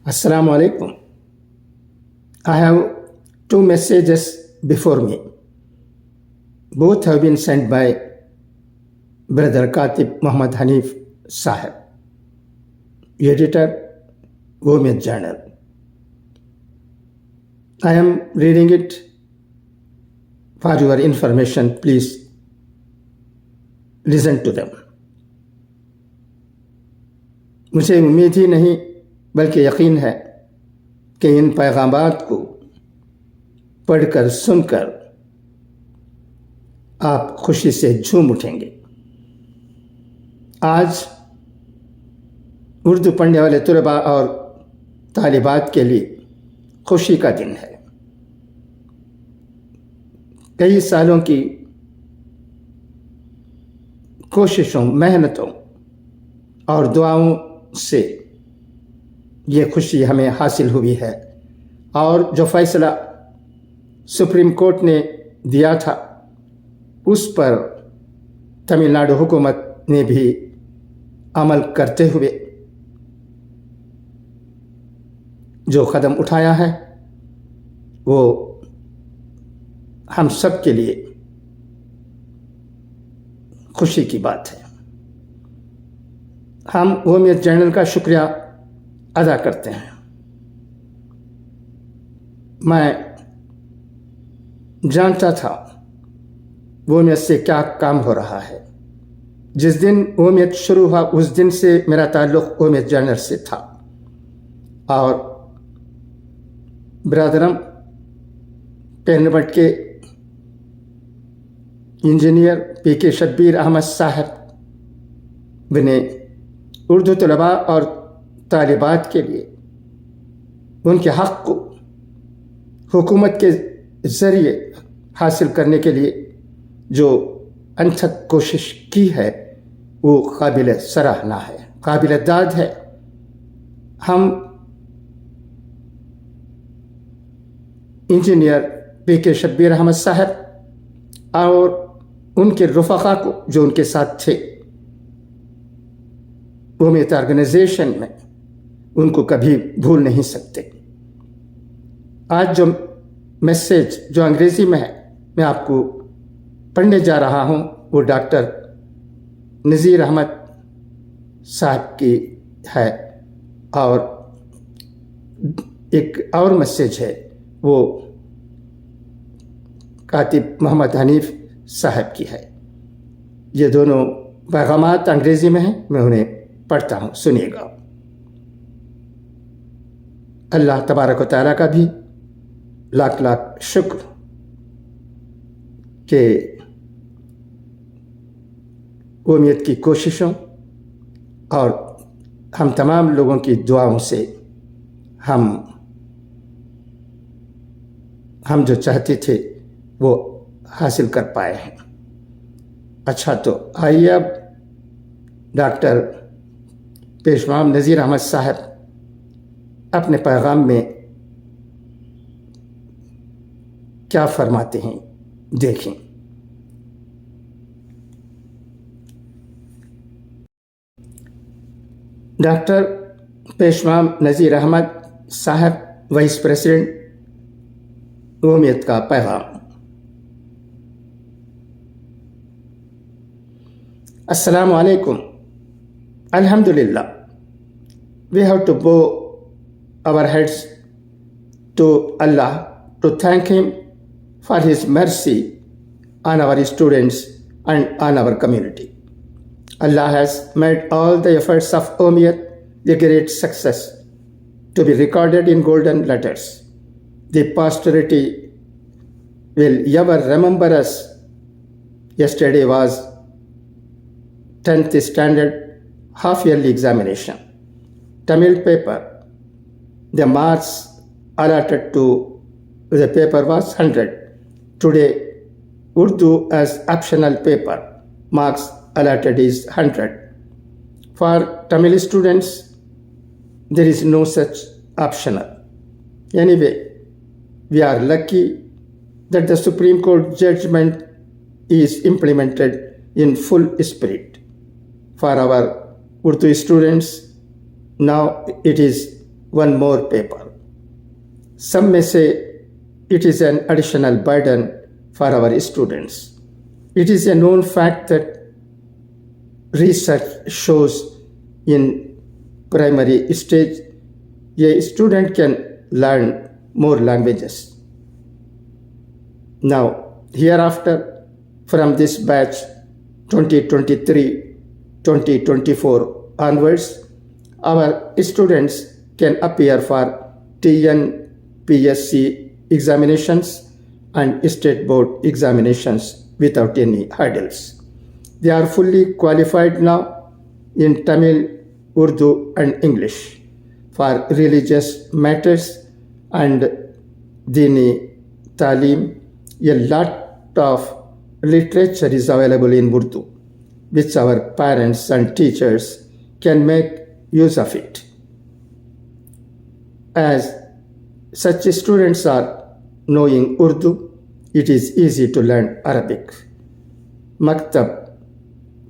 Assalamu alaikum. I have two messages before me. Both have been sent by Brother Katib Muhammad Hanif Sahib, editor, Women Journal. I am reading it for your information. Please listen to them. मुझे उम्मीद ही नहीं बल्कि यकीन है कि इन पैगामात को पढ़कर सुनकर आप खुशी से झूम उठेंगे। आज उर्दू पढ़ने वाले तलबा और तालिबात के लिए खुशी का दिन है। कई सालों की कोशिशों, मेहनतों और दुआओं से ये खुशी हमें हासिल हुई है और जो फैसला सुप्रीम कोर्ट ने दिया था उस पर तमिलनाडु हुकूमत ने भी अमल करते हुए जो कदम उठाया है वो हम सब के लिए खुशी की बात है। हम वोमियत जर्नल का शुक्रिया अदा करते हैं। मैं जानता था वोमियत से क्या काम हो रहा है। जिस दिन वोमियत शुरू हुआ उस दिन से मेरा ताल्लुक़ वोमियत जर्नल से था और ब्रदरम पेनबट के इंजीनियर पी.के. शब्बीर अहमद साहब ने उर्दू तलबा और तालिबात के लिए उनके हक़ को हुकूमत के ज़रिए हासिल करने के लिए जो अनथक कोशिश की है वो काबिल सराहना है, काबिल दाद है। हम इंजीनियर पी.के. शब्बीर अहमद साहब और उनके रफ़क़ा को जो उनके साथ थे वोमियत ऑर्गेनाइजेशन में उनको कभी भूल नहीं सकते। आज जो मैसेज जो अंग्रेज़ी में है मैं आपको पढ़ने जा रहा हूँ वो डॉक्टर नज़ीर अहमद साहब की है और एक और मैसेज है वो कातिब मोहम्मद हनीफ साहब की है। ये दोनों पैगामात अंग्रेज़ी में हैं, मैं उन्हें पढ़ता हूँ, सुनिएगा। अल्लाह तबारक व तआला का भी लाख लाख शुक्र कि वोमियत की कोशिशों और हम तमाम लोगों की दुआओं से हम जो चाहते थे वो हासिल कर पाए हैं। अच्छा, तो आइए अब डॉक्टर पेशवाम नज़ीर अहमद साहब अपने पैगाम में क्या फरमाते हैं देखें। डॉक्टर पेशवाम नज़ीर अहमद साहब, वाइस प्रेसिडेंट वोमियत का पैगाम। अस्सलामु अलैकुम। Alhamdulillah, we have to bow our heads to Allah to thank Him for His mercy on our students and on our community. Allah has made all the efforts of Umayyad a great success to be recorded in golden letters. The posterity will ever remember us. Yesterday was 10th standard half-yearly examination. Tamil paper, the marks allotted to the paper was 100. Today, Urdu as optional paper, marks allotted is 100. For Tamil students, there is no such optional. Anyway, we are lucky that the Supreme Court judgment is implemented in full spirit. For our Urdu students, now it is one more paper. Some may say it is an additional burden for our students. It is a known fact that research shows in primary stage a student can learn more languages. Now, hereafter, from this batch 2023-2024 onwards, our students can appear for TNPSC examinations and state board examinations without any hurdles. They are fully qualified now in Tamil, Urdu and English for religious matters and Dini Talim. A lot of literature is available in Urdu, which our parents and teachers can make use of it. As such students are knowing Urdu, it is easy to learn Arabic. Maktab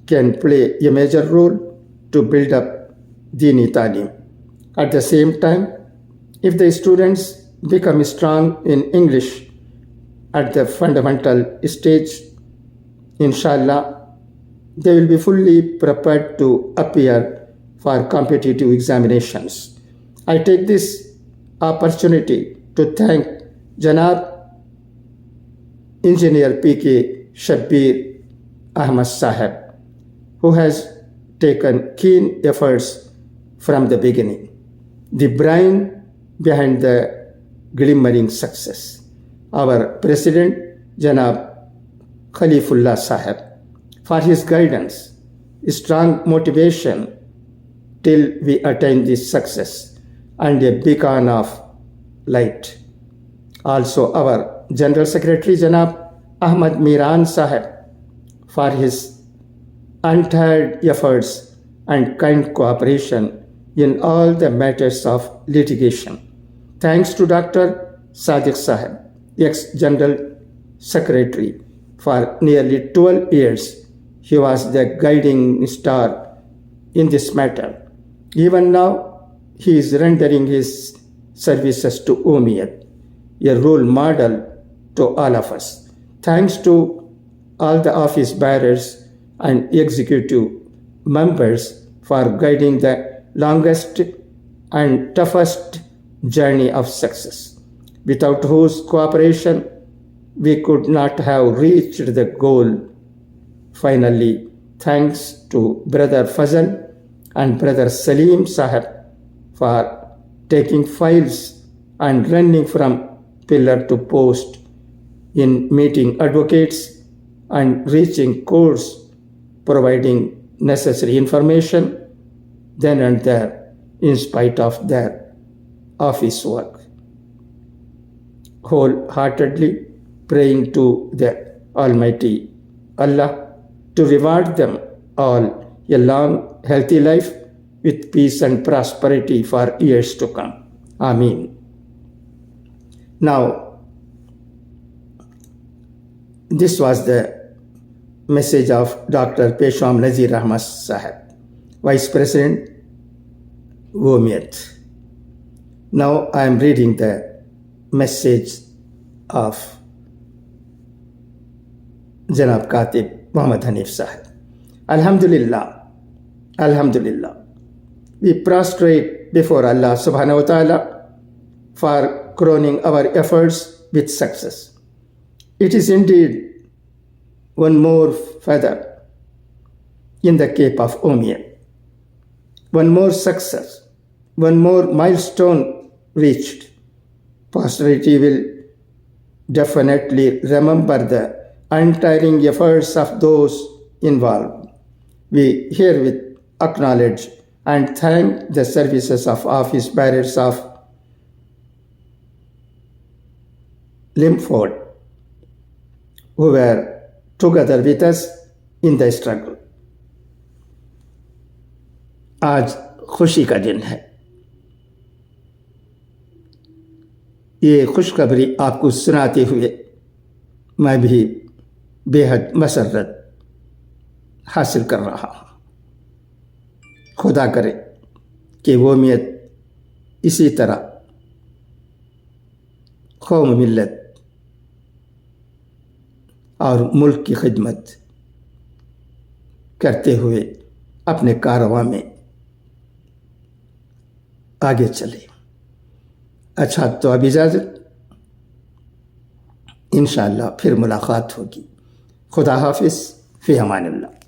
can play a major role to build up Dini Talim. At the same time, if the students become strong in English at the fundamental stage, inshallah, they will be fully prepared to appear for competitive examinations. I take this opportunity to thank Janab Engineer P.K. Shabbir Ahmad Sahib, who has taken keen efforts from the beginning, the brain behind the glimmering success. Our President, Janab Khalifullah Sahib, for his guidance, strong motivation till we attain this success, and a beacon of light. Also our General Secretary, Janab Ahmad Miran Sahib, for his untired efforts and kind cooperation in all the matters of litigation. Thanks to Dr. Sadiq Sahib, ex-General Secretary, for nearly 12 years. He was the guiding star in this matter. Even now, he is rendering his services to Umayyad, a role model to all of us. Thanks to all the office bearers and executive members for guiding the longest and toughest journey of success, without whose cooperation we could not have reached the goal. Finally, thanks to Brother Fazal and Brother Salim Sahib for taking files and running from pillar to post in meeting advocates and reaching courts, providing necessary information then and there in spite of their office work. Wholeheartedly praying to the Almighty Allah to reward them all a long, healthy life with peace and prosperity for years to come. Ameen. Now, this was the message of Dr. Peshwam Nazir Ahmad Sahib, Vice President, Umayyad. Now I am reading the message of Janab Katib Muhammad Hanif Sahib. Alhamdulillah, Alhamdulillah. We prostrate before Allah subhanahu wa ta'ala for crowning our efforts with success. It is indeed one more feather in the cape of Umayyad, one more success, one more milestone reached. Posterity will definitely remember the untiring efforts of those involved. We herewith acknowledge and thank the services of office bearers of Limford who were together with us in the struggle. आज खुशी का दिन है। ये खुशखबरी आपको सुनाते हुए मैं भी बेहद मसरत हासिल कर रहा हूँ। खुदा करे कि वो उम्मीद اسی طرح قوم ملت اور ملک کی خدمت کرتے ہوئے اپنے کارواں میں آگے چلے۔ اچھا، تو اب اجازت، انشاءاللہ پھر ملاقات ہوگی۔ خدا حافظ، فی امان اللہ۔